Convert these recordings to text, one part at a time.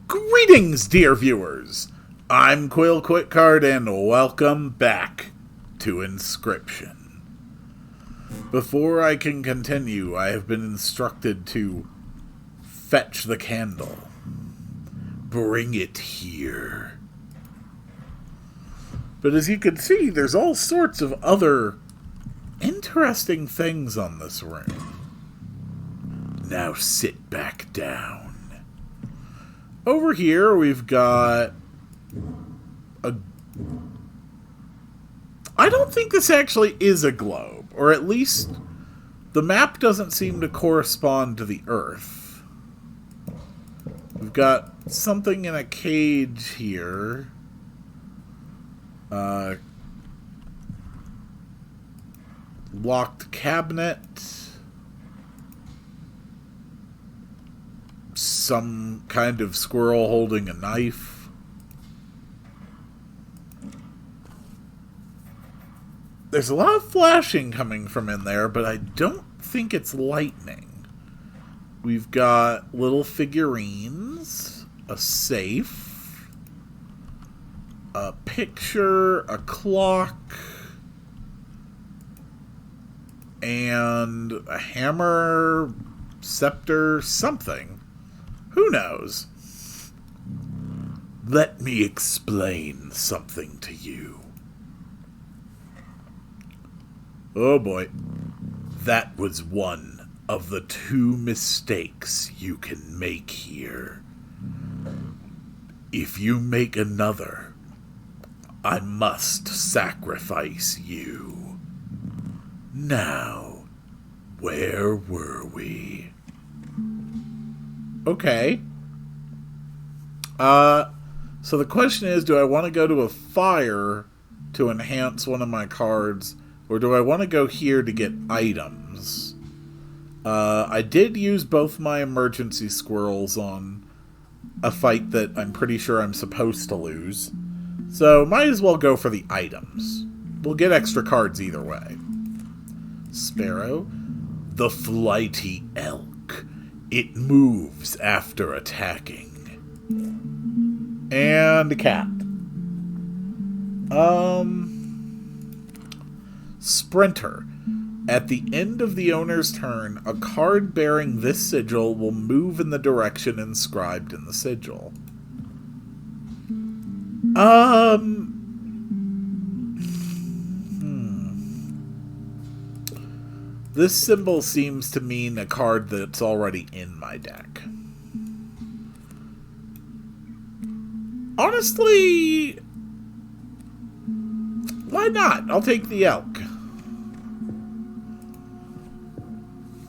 Greetings, dear viewers! I'm Quill Quickcard, and welcome back to Inscryption. Before I can continue, I have been instructed to fetch the candle. Bring it here. But as you can see, there's all sorts of other interesting things on this room. Now sit back down. Over here, we've got I don't think this actually is a globe, or at least the map doesn't seem to correspond to the Earth. We've got something in a cage here. Locked cabinet. Some kind of squirrel holding a knife. There's a lot of flashing coming from in there, but I don't think it's lightning. We've got little figurines, a safe, a picture, a clock, and a hammer, scepter, something. Who knows? Let me explain something to you. Oh boy. That was one of the 2 mistakes you can make here. If you make another, I must sacrifice you. Now, where were we? Okay. So the question is, do I want to go to a fire to enhance one of my cards, or do I want to go here to get items? I did use both my emergency squirrels on a fight that I'm pretty sure I'm supposed to lose. So might as well go for the items. We'll get extra cards either way. Sparrow. The flighty elk. It moves after attacking. And a cat. Sprinter. At the end of the owner's turn, a card bearing this sigil will move in the direction inscribed in the sigil. This symbol seems to mean a card that's already in my deck. Honestly, why not? I'll take the elk.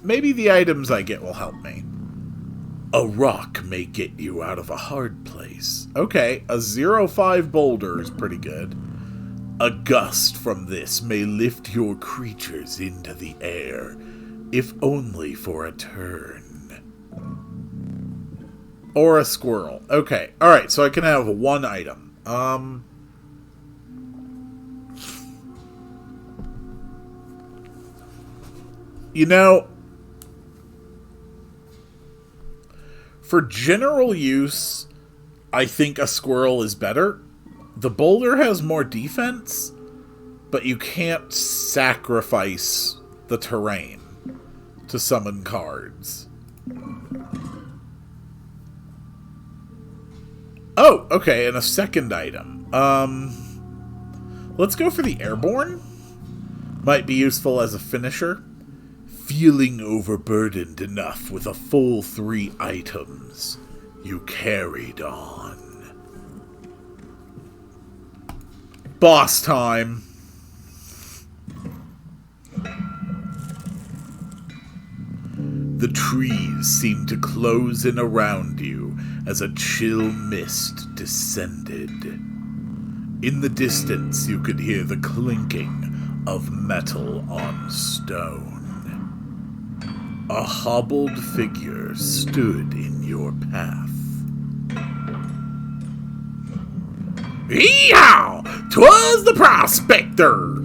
Maybe the items I get will help me. A rock may get you out of a hard place. Okay, a 0-5 boulder is pretty good. A gust from this may lift your creatures into the air, if only for a turn. Or a squirrel. Okay, alright, so I can have 1 item. You know, for general use, I think a squirrel is better. The boulder has more defense, but you can't sacrifice the terrain to summon cards. Oh, okay, and a second item. Let's go for the airborne. Might be useful as a finisher. Feeling overburdened enough with a full 3 items, you carried on. Boss time. The trees seemed to close in around you as a chill mist descended. In the distance, you could hear the clinking of metal on stone. A hobbled figure stood in your path. Yee-haw! 'Twas the prospector!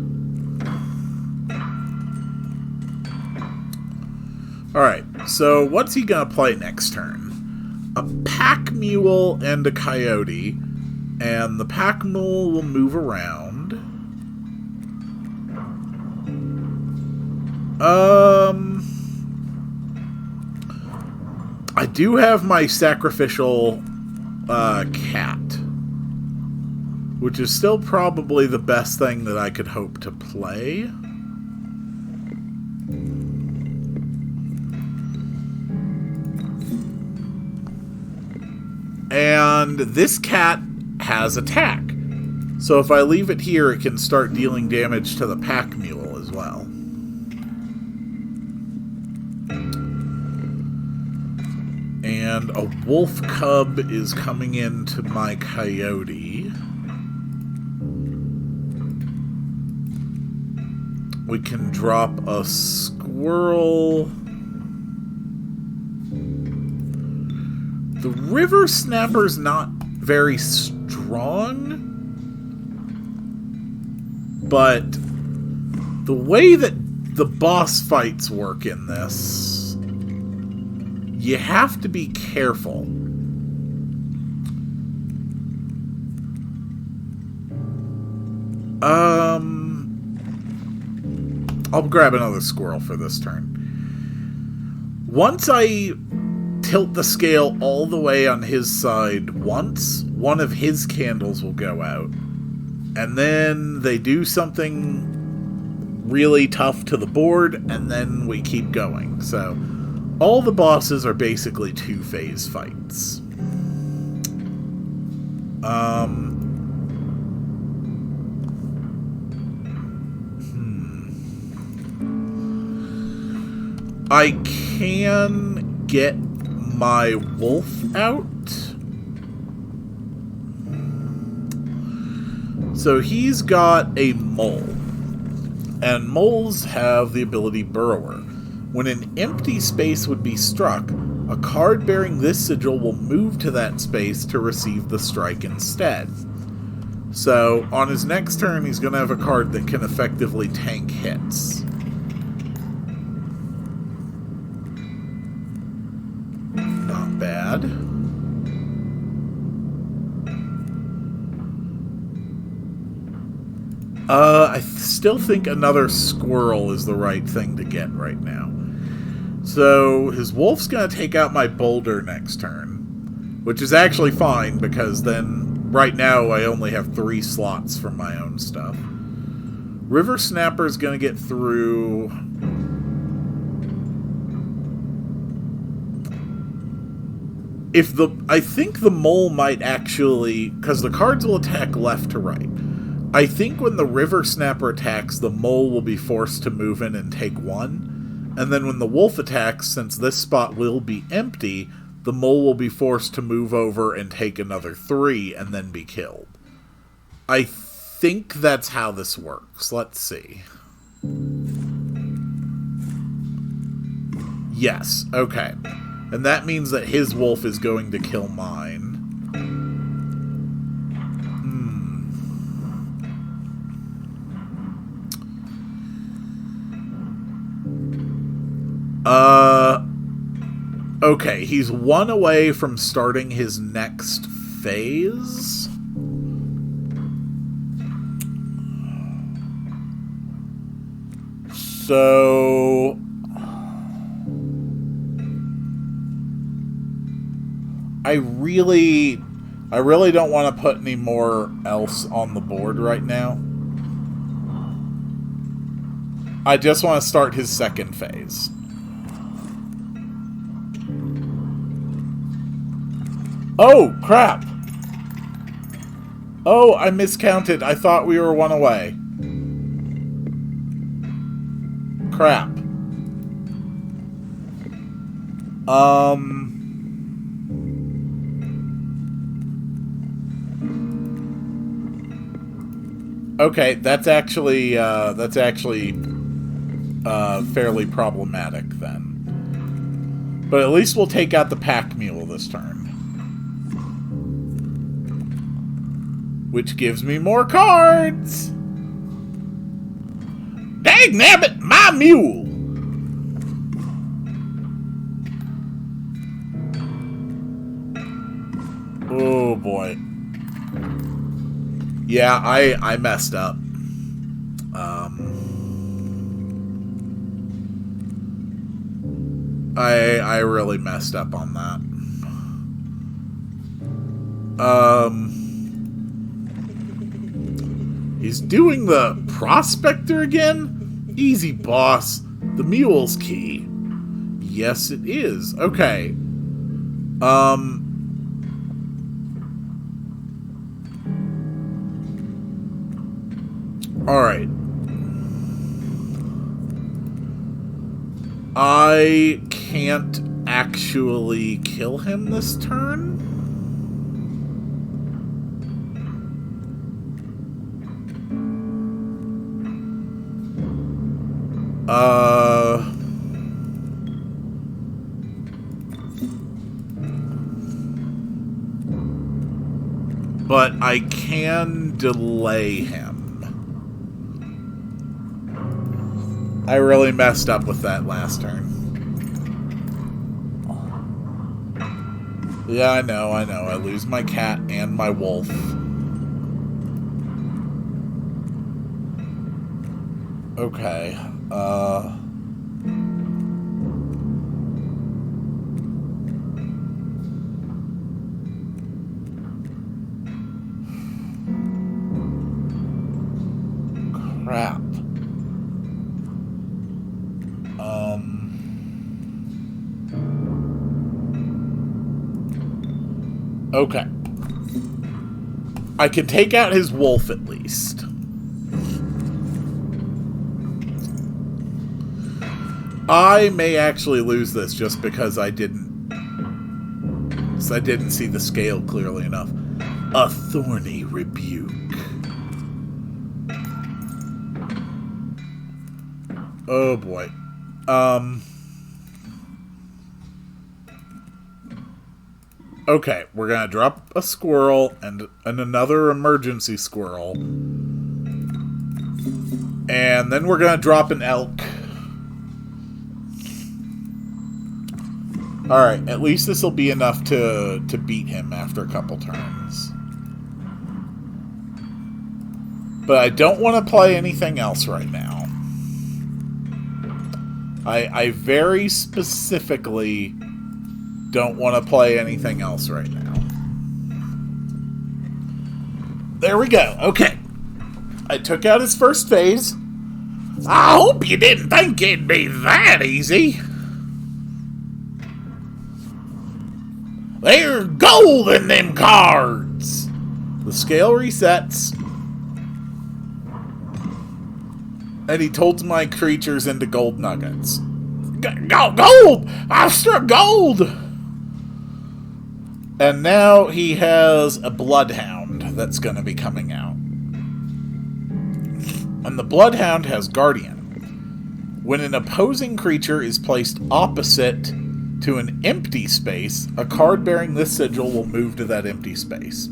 Alright, so what's he gonna play next turn? A pack mule and a coyote. And the pack mule will move around. I do have my sacrificial cat, which is still probably the best thing that I could hope to play. And this cat has attack. So if I leave it here, it can start dealing damage to the pack mule as well. And a wolf cub is coming into my coyote. We can drop a squirrel. The river snapper's not very strong, but the way that the boss fights work in this, you have to be careful. I'll grab another squirrel for this turn. Once I tilt the scale all the way on his side once, one of his candles will go out. And then they do something really tough to the board, and then we keep going. So all the bosses are basically two-phase fights. I can get my wolf out. So he's got a mole. And moles have the ability Burrower. When an empty space would be struck, a card bearing this sigil will move to that space to receive the strike instead. So on his next turn, he's going to have a card that can effectively tank hits. Not bad. I still think another squirrel is the right thing to get right now. So his wolf's going to take out my boulder next turn, which is actually fine because then right now I only have 3 slots for my own stuff. River Snapper's going to get through. I think the mole might actually, because the cards will attack left to right. I think when the River Snapper attacks, the mole will be forced to move in and take 1. And then when the wolf attacks, since this spot will be empty, the mole will be forced to move over and take another 3 and then be killed. I think that's how this works. Let's see. Yes, okay. And that means that his wolf is going to kill mine. Okay, he's 1 away from starting his next phase. So I really don't want to put any more else on the board right now. I just want to start his second phase. Oh, crap! Oh, I miscounted. I thought we were 1 away. Crap. Okay, that's actually fairly problematic then. But at least we'll take out the pack mule this turn. Which gives me more cards! Dagnabbit, my mule! boy. Yeah, I messed up. I really messed up on that. He's doing the prospector again? Easy, boss. The mule's key. Yes, it is. Okay. Alright. I can't actually kill him this turn? But I can delay him. I really messed up with that last turn. Yeah, I know. I lose my cat and my wolf. Okay, crap. Okay. I can take out his wolf at least. I may actually lose this just because I didn't see the scale clearly enough. A thorny rebuke. Oh boy. Okay, we're gonna drop a squirrel and another emergency squirrel. And then we're gonna drop an elk. Alright, at least this will be enough to beat him after a couple turns. But I don't want to play anything else right now. I very specifically don't want to play anything else right now. There we go. Okay. I took out his first phase. I hope you didn't think it'd be that easy. There's gold in them cards. The scale resets. And he turns my creatures into gold nuggets. Gold! I've struck gold! And now he has a bloodhound that's going to be coming out. And the bloodhound has guardian. When an opposing creature is placed opposite to an empty space, a card bearing this sigil will move to that empty space.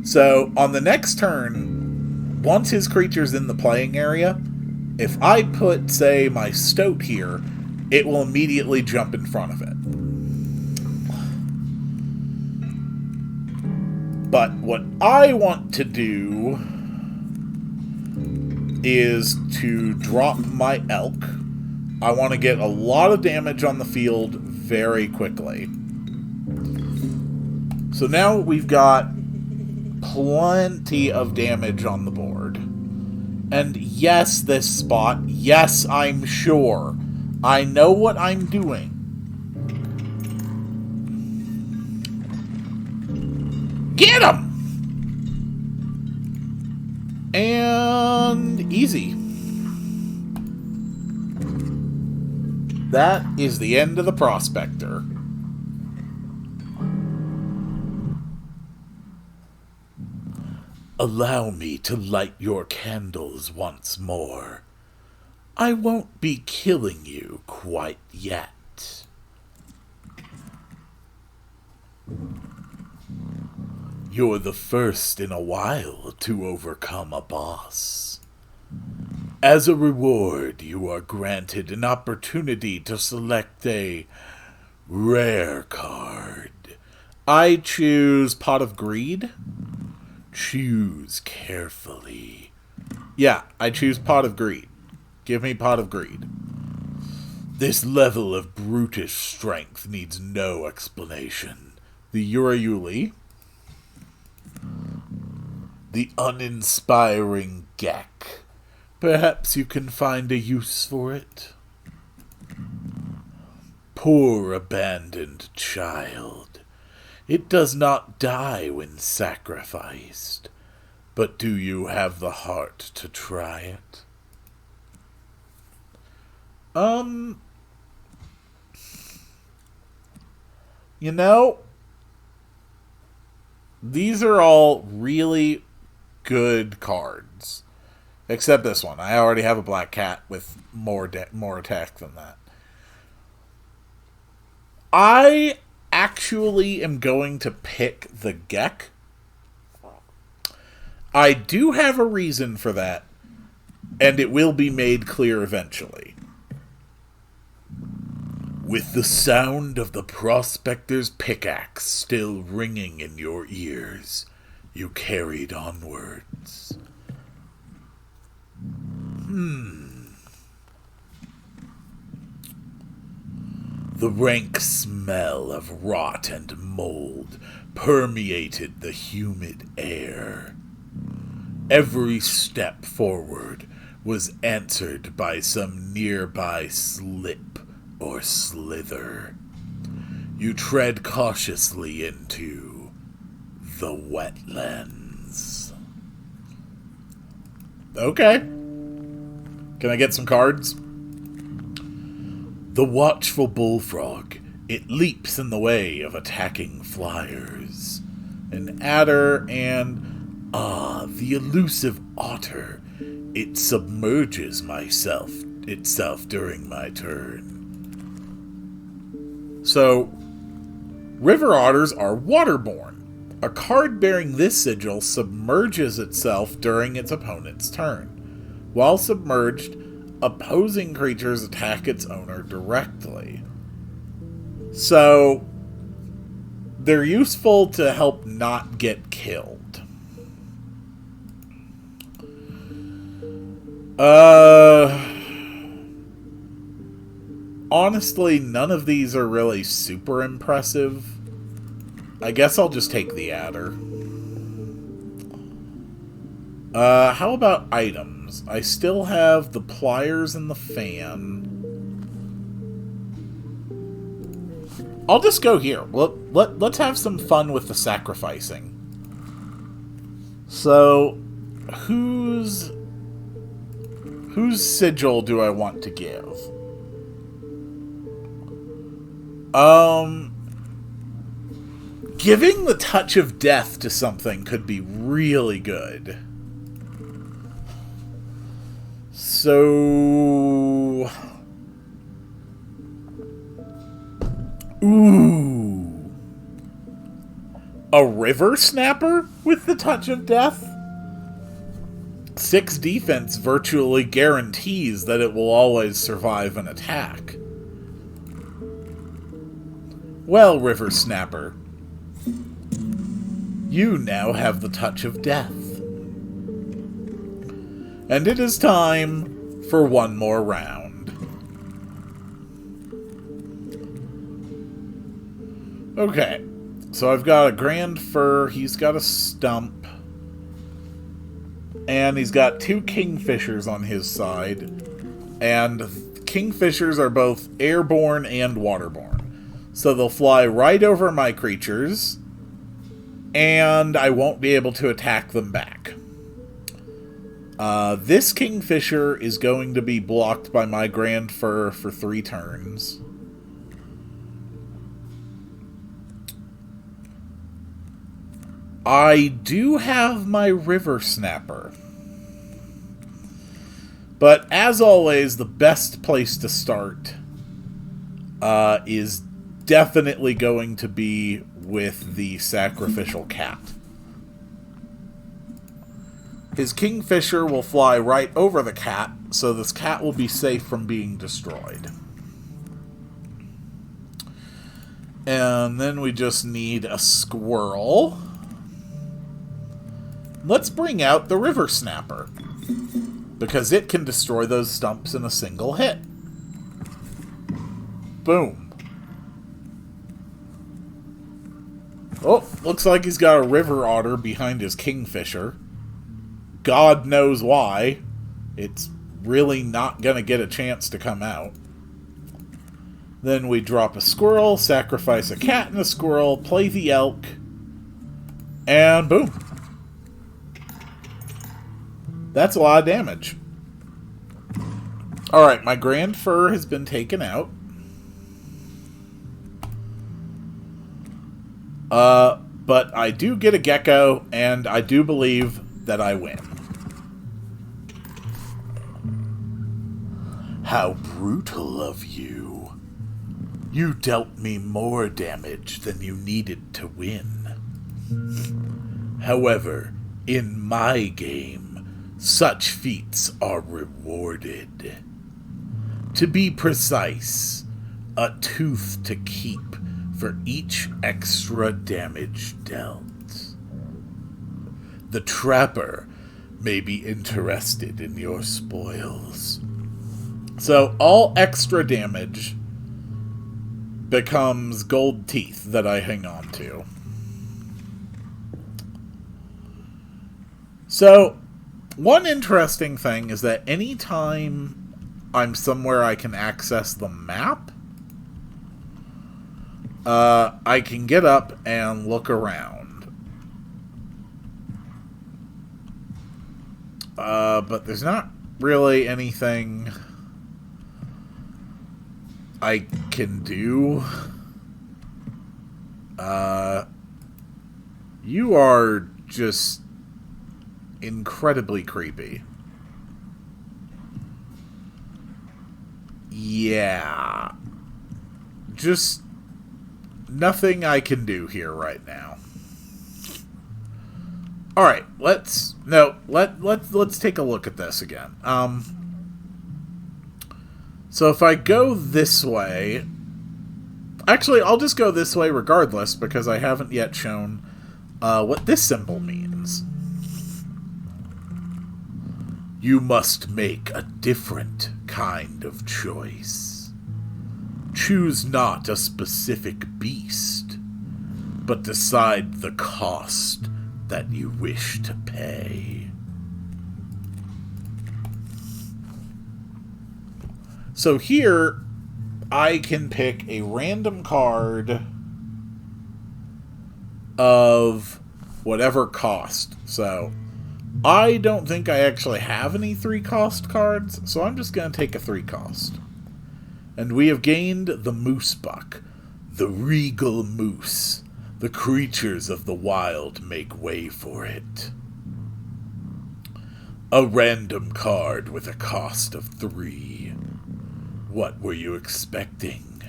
So, on the next turn, once his creature's in the playing area, if I put, say, my stoat here, it will immediately jump in front of it. But what I want to do is to drop my elk. I want to get a lot of damage on the field very quickly. So now we've got plenty of damage on the board. And yes, this spot, yes, I'm sure. I know what I'm doing. Get him! And easy. That is the end of the prospector. Allow me to light your candles once more. I won't be killing you quite yet. You're the first in a while to overcome a boss. As a reward, you are granted an opportunity to select a rare card. I choose Pot of Greed. Choose carefully. Yeah, I choose Pot of Greed. Give me Pot of Greed. This level of brutish strength needs no explanation. The Urayuli. The uninspiring Gek. Perhaps you can find a use for it. Poor abandoned child. It does not die when sacrificed. But do you have the heart to try it? You know, these are all really good cards. Except this one. I already have a black cat with more attack than that. I actually am going to pick the Gek. I do have a reason for that, and it will be made clear eventually. With the sound of the prospector's pickaxe still ringing in your ears, you carried onwards. The rank smell of rot and mold permeated the humid air. Every step forward was answered by some nearby slip or slither. You tread cautiously into the wetlands. Okay. Can I get some cards? The watchful bullfrog, it leaps in the way of attacking flyers. An adder and, the elusive otter. It submerges itself during my turn. So, river otters are waterborne. A card bearing this sigil submerges itself during its opponent's turn. While submerged, opposing creatures attack its owner directly. So, they're useful to help not get killed. Honestly, none of these are really super impressive. I guess I'll just take the adder. How about items? I still have the pliers and the fan. I'll just go here. Let's have some fun with the sacrificing. So, whose sigil do I want to give? Giving the touch of death to something could be really good. So... Ooh. A river snapper with the touch of death? 6 defense virtually guarantees that it will always survive an attack. Well, river snapper, you now have the touch of death. And it is time for one more round. Okay, so I've got a Grand Fur, he's got a Stump, and he's got 2 Kingfishers on his side, and Kingfishers are both airborne and waterborne. So they'll fly right over my creatures, and I won't be able to attack them back. This Kingfisher is going to be blocked by my Grand Fur for 3 turns. I do have my River Snapper. But as always, the best place to start is definitely going to be with the sacrificial cat. His Kingfisher will fly right over the cat, so this cat will be safe from being destroyed. And then we just need a squirrel. Let's bring out the river snapper, because it can destroy those stumps in a single hit. Boom. Oh, looks like he's got a river otter behind his kingfisher. God knows why. It's really not going to get a chance to come out. Then we drop a squirrel, sacrifice a cat and a squirrel, play the elk, and boom. That's a lot of damage. Alright, my grand fur has been taken out. But I do get a gecko, and I do believe that I win. How brutal of you. You dealt me more damage than you needed to win. However, in my game, such feats are rewarded. To be precise, a tooth to keep for each extra damage dealt. The trapper may be interested in your spoils. So all extra damage becomes gold teeth that I hang on to. So, one interesting thing is that anytime I'm somewhere I can access the map, I can get up and look around. But there's not really anything I can do. You are just incredibly creepy. Yeah. Just nothing I can do here right now. Alright, let's take a look at this again. So if I go this way... Actually, I'll just go this way regardless, because I haven't yet shown what this symbol means. You must make a different kind of choice. Choose not a specific beast, but decide the cost that you wish to pay. So here, I can pick a random card of whatever cost. So, I don't think I actually have any 3-cost cards, so I'm just going to take a 3-cost. And we have gained the Moose Buck, the regal moose. The creatures of the wild make way for it. A random card with a cost of 3. What were you expecting?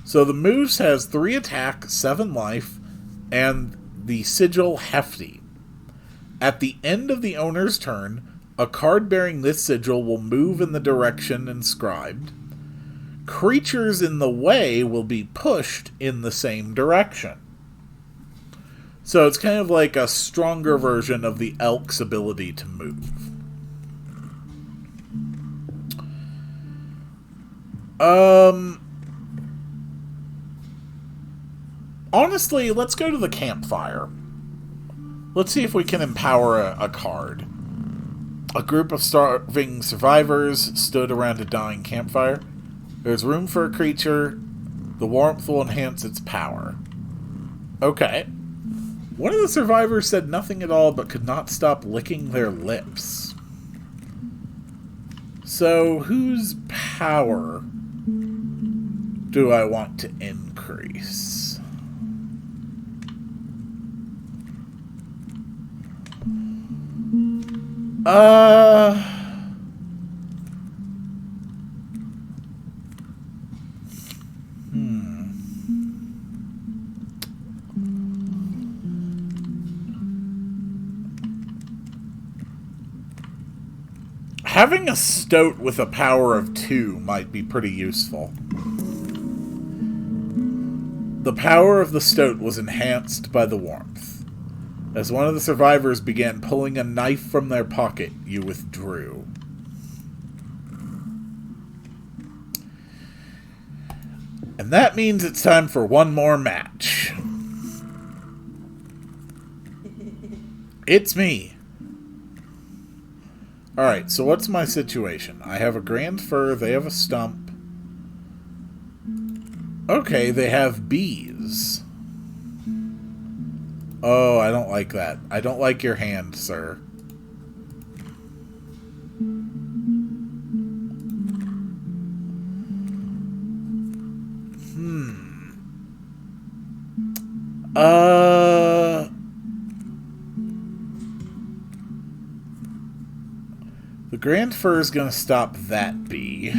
So the moose has 3 attack, 7 life, and the sigil Hefty. At the end of the owner's turn, a card bearing this sigil will move in the direction inscribed. Creatures in the way will be pushed in the same direction. So it's kind of like a stronger version of the elk's ability to move. Honestly, let's go to the campfire. Let's see if we can empower a card. A group of starving survivors stood around a dying campfire. There's room for a creature. The warmth will enhance its power. Okay. One of the survivors said nothing at all but could not stop licking their lips. So, whose power do I want to increase? Having a stoat with a power of 2 might be pretty useful. The power of the stoat was enhanced by the warmth. As one of the survivors began pulling a knife from their pocket, you withdrew. And that means it's time for one more match. It's me. Alright, so what's my situation? I have a grand fir, they have a stump. Okay, they have bees. Oh, I don't like that. I don't like your hand, sir. The grand fir is going to stop that bee.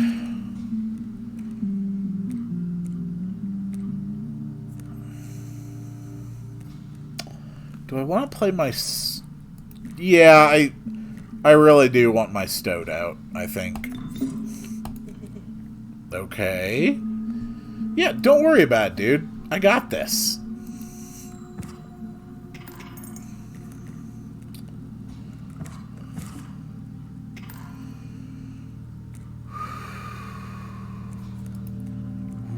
Do I want to play my... Yeah, I really do want my stoat out, I think. Okay. Yeah, don't worry about it, dude. I got this.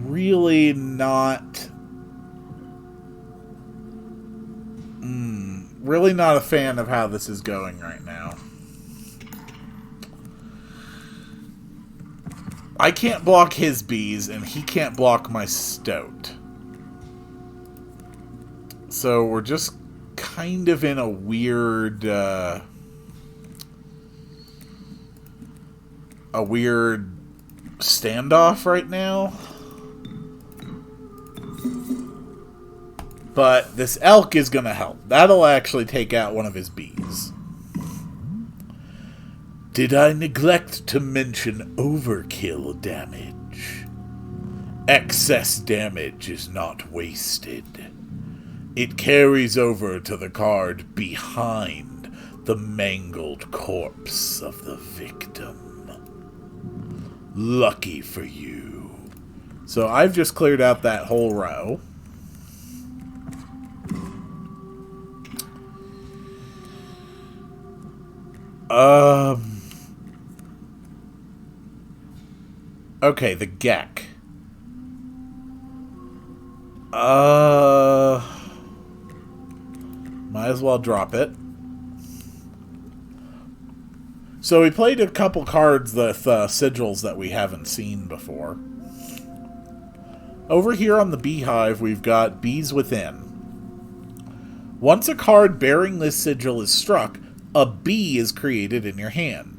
Really not... really not a fan of how this is going right now. I can't block his bees, and he can't block my stoat. So we're just kind of in a weird... a weird standoff right now. But this elk is going to help. That'll actually take out one of his bees. Did I neglect to mention overkill damage? Excess damage is not wasted. It carries over to the card behind the mangled corpse of the victim. Lucky for you. So I've just cleared out that whole row. Okay, the Gek. Might as well drop it. So we played a couple cards with sigils that we haven't seen before. Over here on the beehive, we've got Bees Within. Once a card bearing this sigil is struck, a bee is created in your hand.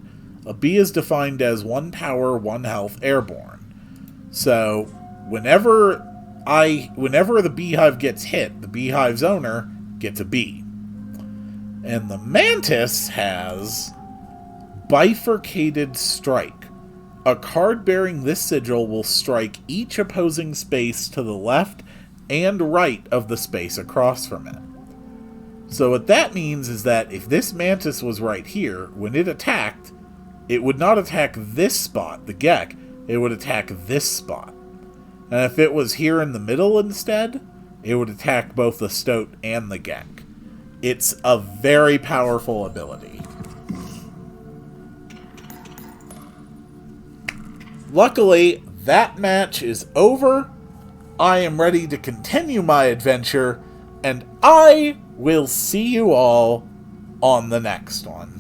A bee is defined as 1 power, 1 health, airborne. So, whenever the beehive gets hit, the beehive's owner gets a bee. And the mantis has Bifurcated Strike. A card bearing this sigil will strike each opposing space to the left and right of the space across from it. So what that means is that if this mantis was right here, when it attacked, it would not attack this spot, the Gek, it would attack this spot. And if it was here in the middle instead, it would attack both the stoat and the Gek. It's a very powerful ability. Luckily, that match is over. I am ready to continue my adventure, and I will see you all on the next one.